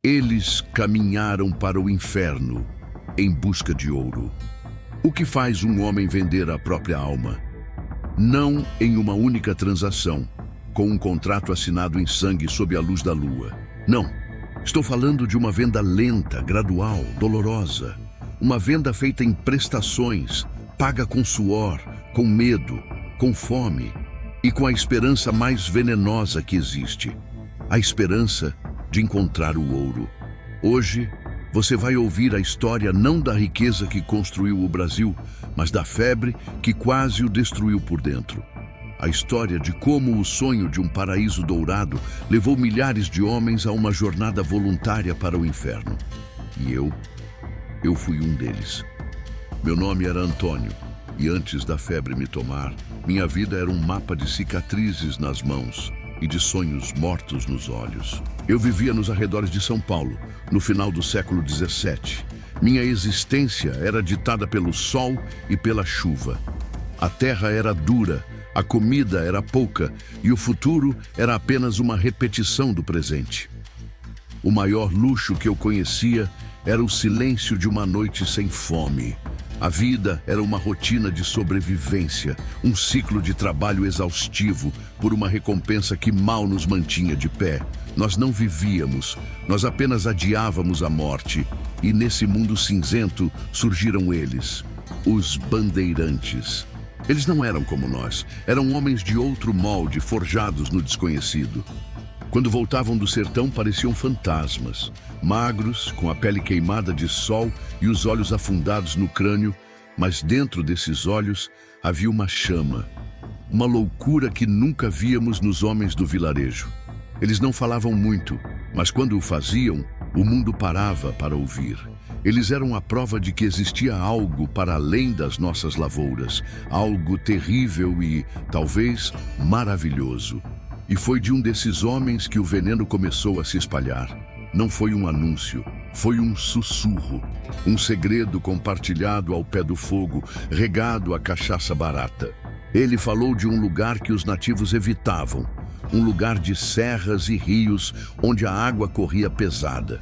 Eles caminharam para o inferno em busca de ouro. O que faz um homem vender a própria alma? Não em uma única transação, com um contrato assinado em sangue sob a luz da lua. Não. Estou falando de uma venda lenta, gradual, dolorosa. Uma venda feita em prestações, paga com suor, com medo, com fome e com a esperança mais venenosa que existe. A esperança de encontrar o ouro. Hoje, você vai ouvir a história não da riqueza que construiu o Brasil, mas da febre que quase o destruiu por dentro. A história de como o sonho de um paraíso dourado levou milhares de homens a uma jornada voluntária para o inferno. E eu fui um deles. Meu nome era Antônio, e antes da febre me tomar, minha vida era um mapa de cicatrizes nas mãos e de sonhos mortos nos olhos. Eu vivia nos arredores de São Paulo, no final do século XVII. Minha existência era ditada pelo sol e pela chuva. A terra era dura, a comida era pouca e o futuro era apenas uma repetição do presente. O maior luxo que eu conhecia era o silêncio de uma noite sem fome. A vida era uma rotina de sobrevivência, um ciclo de trabalho exaustivo por uma recompensa que mal nos mantinha de pé. Nós não vivíamos, nós apenas adiávamos a morte. E nesse mundo cinzento surgiram eles, os bandeirantes. Eles não eram como nós, eram homens de outro molde, forjados no desconhecido. Quando voltavam do sertão, pareciam fantasmas, magros, com a pele queimada de sol e os olhos afundados no crânio, mas dentro desses olhos havia uma chama, uma loucura que nunca víamos nos homens do vilarejo. Eles não falavam muito, mas quando o faziam, o mundo parava para ouvir. Eles eram a prova de que existia algo para além das nossas lavouras, algo terrível e, talvez, maravilhoso. E foi de um desses homens que o veneno começou a se espalhar. Não foi um anúncio, foi um sussurro. Um segredo compartilhado ao pé do fogo, regado a cachaça barata. Ele falou de um lugar que os nativos evitavam. Um lugar de serras e rios onde a água corria pesada.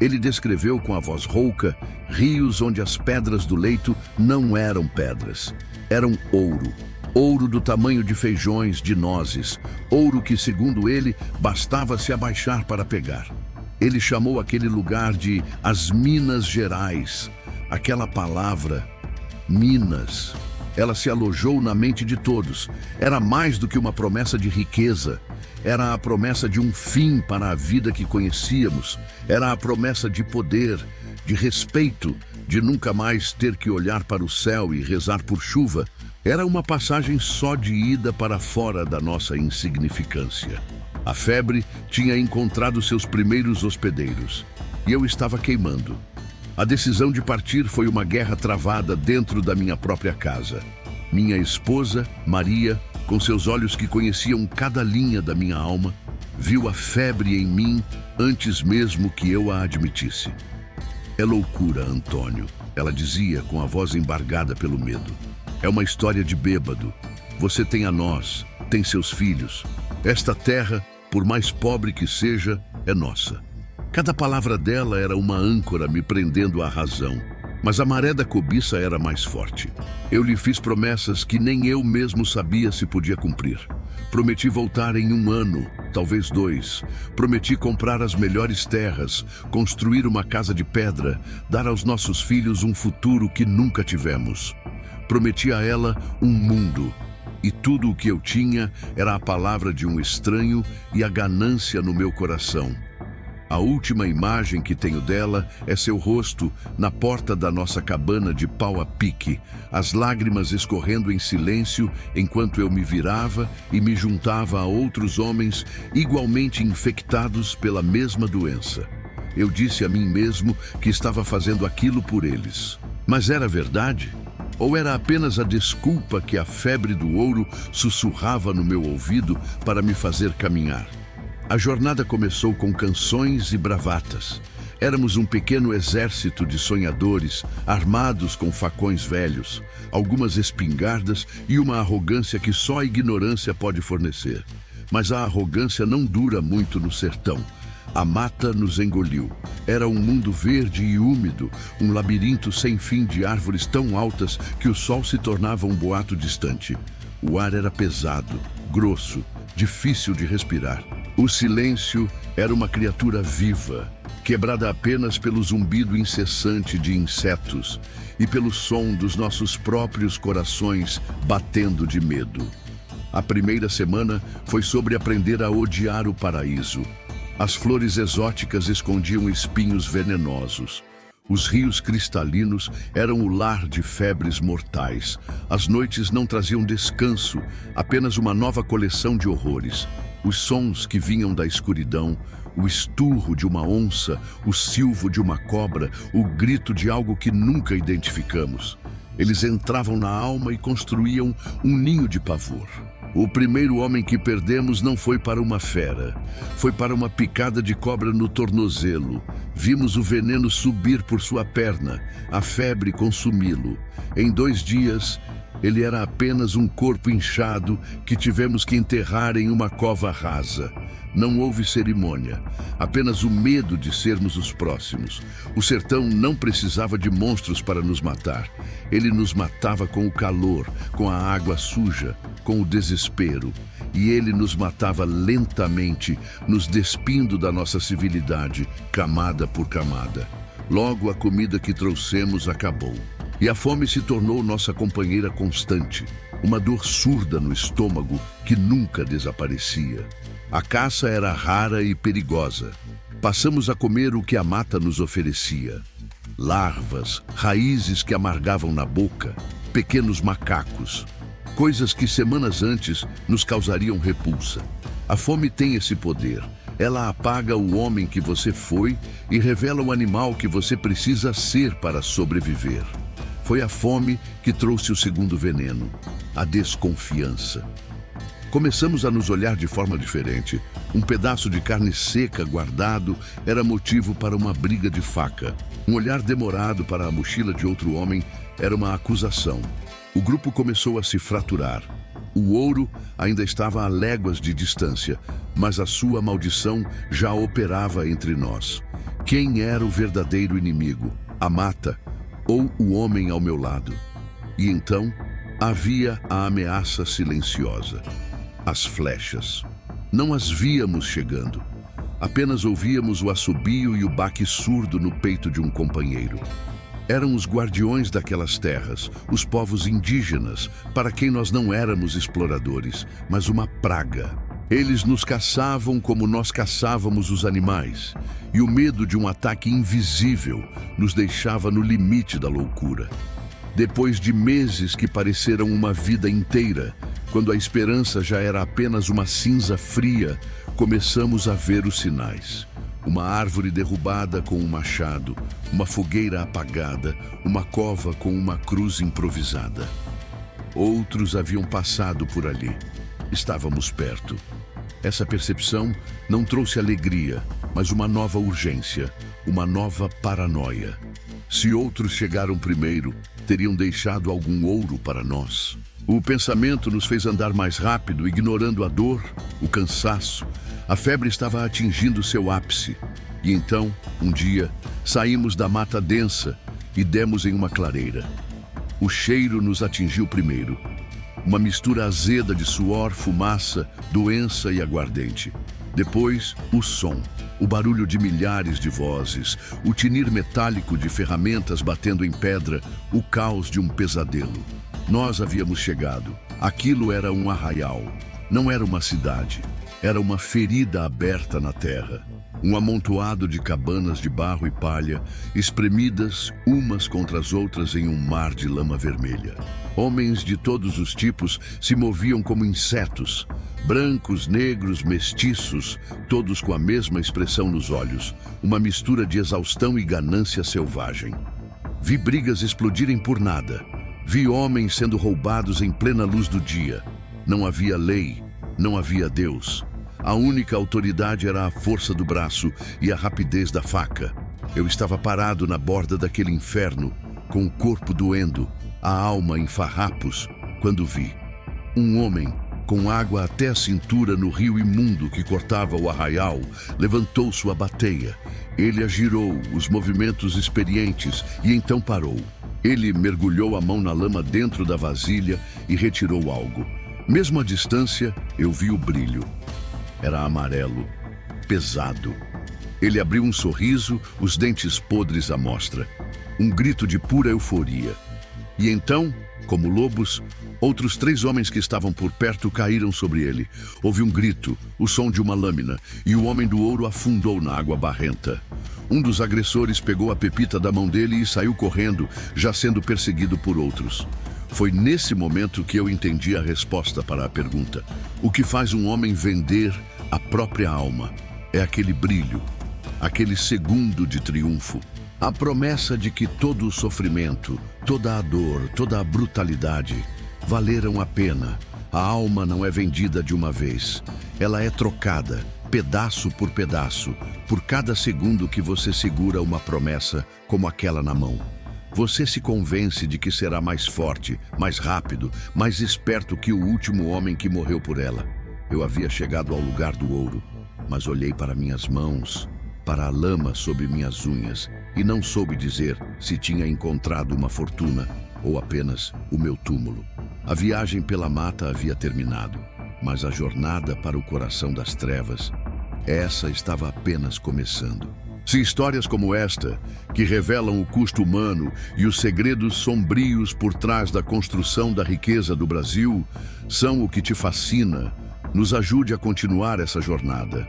Ele descreveu com a voz rouca rios onde as pedras do leito não eram pedras. Eram ouro. Ouro do tamanho de feijões, de nozes. Ouro que, segundo ele, bastava se abaixar para pegar. Ele chamou aquele lugar de as Minas Gerais. Aquela palavra, Minas, ela se alojou na mente de todos. Era mais do que uma promessa de riqueza. Era a promessa de um fim para a vida que conhecíamos. Era a promessa de poder, de respeito, de nunca mais ter que olhar para o céu e rezar por chuva. Era uma passagem só de ida para fora da nossa insignificância. A febre tinha encontrado seus primeiros hospedeiros, e eu estava queimando. A decisão de partir foi uma guerra travada dentro da minha própria casa. Minha esposa, Maria, com seus olhos que conheciam cada linha da minha alma, viu a febre em mim antes mesmo que eu a admitisse. É loucura, Antônio, ela dizia com a voz embargada pelo medo. É uma história de bêbado. Você tem a nós, tem seus filhos. Esta terra, por mais pobre que seja, é nossa. Cada palavra dela era uma âncora me prendendo à razão. Mas a maré da cobiça era mais forte. Eu lhe fiz promessas que nem eu mesmo sabia se podia cumprir. Prometi voltar em 1 ano, talvez 2. Prometi comprar as melhores terras, construir uma casa de pedra, dar aos nossos filhos um futuro que nunca tivemos. Prometi a ela um mundo, e tudo o que eu tinha era a palavra de um estranho e a ganância no meu coração. A última imagem que tenho dela é seu rosto na porta da nossa cabana de pau a pique, as lágrimas escorrendo em silêncio enquanto eu me virava e me juntava a outros homens igualmente infectados pela mesma doença. Eu disse a mim mesmo que estava fazendo aquilo por eles. Mas era verdade? Ou era apenas a desculpa que a febre do ouro sussurrava no meu ouvido para me fazer caminhar? A jornada começou com canções e bravatas. Éramos um pequeno exército de sonhadores, armados com facões velhos, algumas espingardas e uma arrogância que só a ignorância pode fornecer. Mas a arrogância não dura muito no sertão. A mata nos engoliu. Era um mundo verde e úmido, um labirinto sem fim de árvores tão altas que o sol se tornava um boato distante. O ar era pesado, grosso, difícil de respirar. O silêncio era uma criatura viva, quebrada apenas pelo zumbido incessante de insetos e pelo som dos nossos próprios corações batendo de medo. A primeira semana foi sobre aprender a odiar o paraíso. As flores exóticas escondiam espinhos venenosos. Os rios cristalinos eram o lar de febres mortais. As noites não traziam descanso, apenas uma nova coleção de horrores. Os sons que vinham da escuridão, o esturro de uma onça, o silvo de uma cobra, o grito de algo que nunca identificamos. Eles entravam na alma e construíam um ninho de pavor. O primeiro homem que perdemos não foi para uma fera, foi para uma picada de cobra no tornozelo. Vimos o veneno subir por sua perna, a febre consumi-lo. Em 2 dias, ele era apenas um corpo inchado que tivemos que enterrar em uma cova rasa. Não houve cerimônia, apenas o medo de sermos os próximos. O sertão não precisava de monstros para nos matar. Ele nos matava com o calor, com a água suja, com o desespero. E ele nos matava lentamente, nos despindo da nossa civilidade, camada por camada. Logo a comida que trouxemos acabou. E a fome se tornou nossa companheira constante, uma dor surda no estômago que nunca desaparecia. A caça era rara e perigosa. Passamos a comer o que a mata nos oferecia. Larvas, raízes que amargavam na boca, pequenos macacos, coisas que semanas antes nos causariam repulsa. A fome tem esse poder. Ela apaga o homem que você foi e revela o animal que você precisa ser para sobreviver. Foi a fome que trouxe o segundo veneno, a desconfiança. Começamos a nos olhar de forma diferente. Um pedaço de carne seca guardado era motivo para uma briga de faca. Um olhar demorado para a mochila de outro homem era uma acusação. O grupo começou a se fraturar. O ouro ainda estava a léguas de distância, mas a sua maldição já operava entre nós. Quem era o verdadeiro inimigo? A mata ou o homem ao meu lado? E então havia a ameaça silenciosa. As flechas. Não as víamos chegando. Apenas ouvíamos o assobio e o baque surdo no peito de um companheiro. Eram os guardiões daquelas terras, os povos indígenas, para quem nós não éramos exploradores, mas uma praga. Eles nos caçavam como nós caçávamos os animais, e o medo de um ataque invisível nos deixava no limite da loucura. Depois de meses que pareceram uma vida inteira, quando a esperança já era apenas uma cinza fria, começamos a ver os sinais. Uma árvore derrubada com um machado, uma fogueira apagada, uma cova com uma cruz improvisada. Outros haviam passado por ali. Estávamos perto. Essa percepção não trouxe alegria, mas uma nova urgência, uma nova paranoia. Se outros chegaram primeiro, teriam deixado algum ouro para nós. O pensamento nos fez andar mais rápido, ignorando a dor, o cansaço. A febre estava atingindo seu ápice. E então, um dia, saímos da mata densa e demos em uma clareira. O cheiro nos atingiu primeiro. Uma mistura azeda de suor, fumaça, doença e aguardente. Depois, o som, o barulho de milhares de vozes, o tinir metálico de ferramentas batendo em pedra, o caos de um pesadelo. Nós havíamos chegado. Aquilo era um arraial. Não era uma cidade. Era uma ferida aberta na terra. Um amontoado de cabanas de barro e palha, espremidas umas contra as outras em um mar de lama vermelha. Homens de todos os tipos se moviam como insetos. Brancos, negros, mestiços, todos com a mesma expressão nos olhos. Uma mistura de exaustão e ganância selvagem. Vi brigas explodirem por nada. Vi homens sendo roubados em plena luz do dia. Não havia lei, não havia Deus. A única autoridade era a força do braço e a rapidez da faca. Eu estava parado na borda daquele inferno, com o corpo doendo, a alma em farrapos, quando vi um homem com água até a cintura no rio imundo que cortava o arraial, levantou sua bateia. Ele agirou os movimentos experientes e então parou. Ele mergulhou a mão na lama dentro da vasilha e retirou algo. Mesmo à distância, eu vi o brilho. Era amarelo, pesado. Ele abriu um sorriso, os dentes podres à mostra. Um grito de pura euforia. E então, como lobos, outros 3 homens que estavam por perto caíram sobre ele. Houve um grito, o som de uma lâmina, e o homem do ouro afundou na água barrenta. Um dos agressores pegou a pepita da mão dele e saiu correndo, já sendo perseguido por outros. Foi nesse momento que eu entendi a resposta para a pergunta. O que faz um homem vender a própria alma é aquele brilho, aquele segundo de triunfo. A promessa de que todo o sofrimento, toda a dor, toda a brutalidade valeram a pena. A alma não é vendida de uma vez. Ela é trocada, pedaço por pedaço, por cada segundo que você segura uma promessa como aquela na mão. Você se convence de que será mais forte, mais rápido, mais esperto que o último homem que morreu por ela. Eu havia chegado ao lugar do ouro, mas olhei para minhas mãos, para a lama sob minhas unhas, e não soube dizer se tinha encontrado uma fortuna ou apenas o meu túmulo. A viagem pela mata havia terminado, mas a jornada para o coração das trevas, essa estava apenas começando. Se histórias como esta, que revelam o custo humano e os segredos sombrios por trás da construção da riqueza do Brasil, são o que te fascina, nos ajude a continuar essa jornada.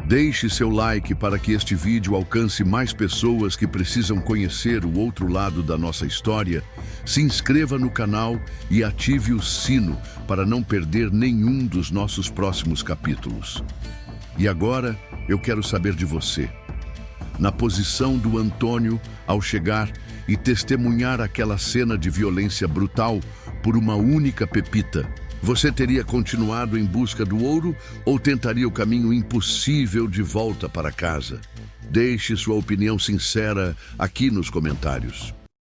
Deixe seu like para que este vídeo alcance mais pessoas que precisam conhecer o outro lado da nossa história. Se inscreva no canal e ative o sino para não perder nenhum dos nossos próximos capítulos. E agora, eu quero saber de você. Na posição do Antônio ao chegar e testemunhar aquela cena de violência brutal por uma única pepita, você teria continuado em busca do ouro ou tentaria o caminho impossível de volta para casa? Deixe sua opinião sincera aqui nos comentários.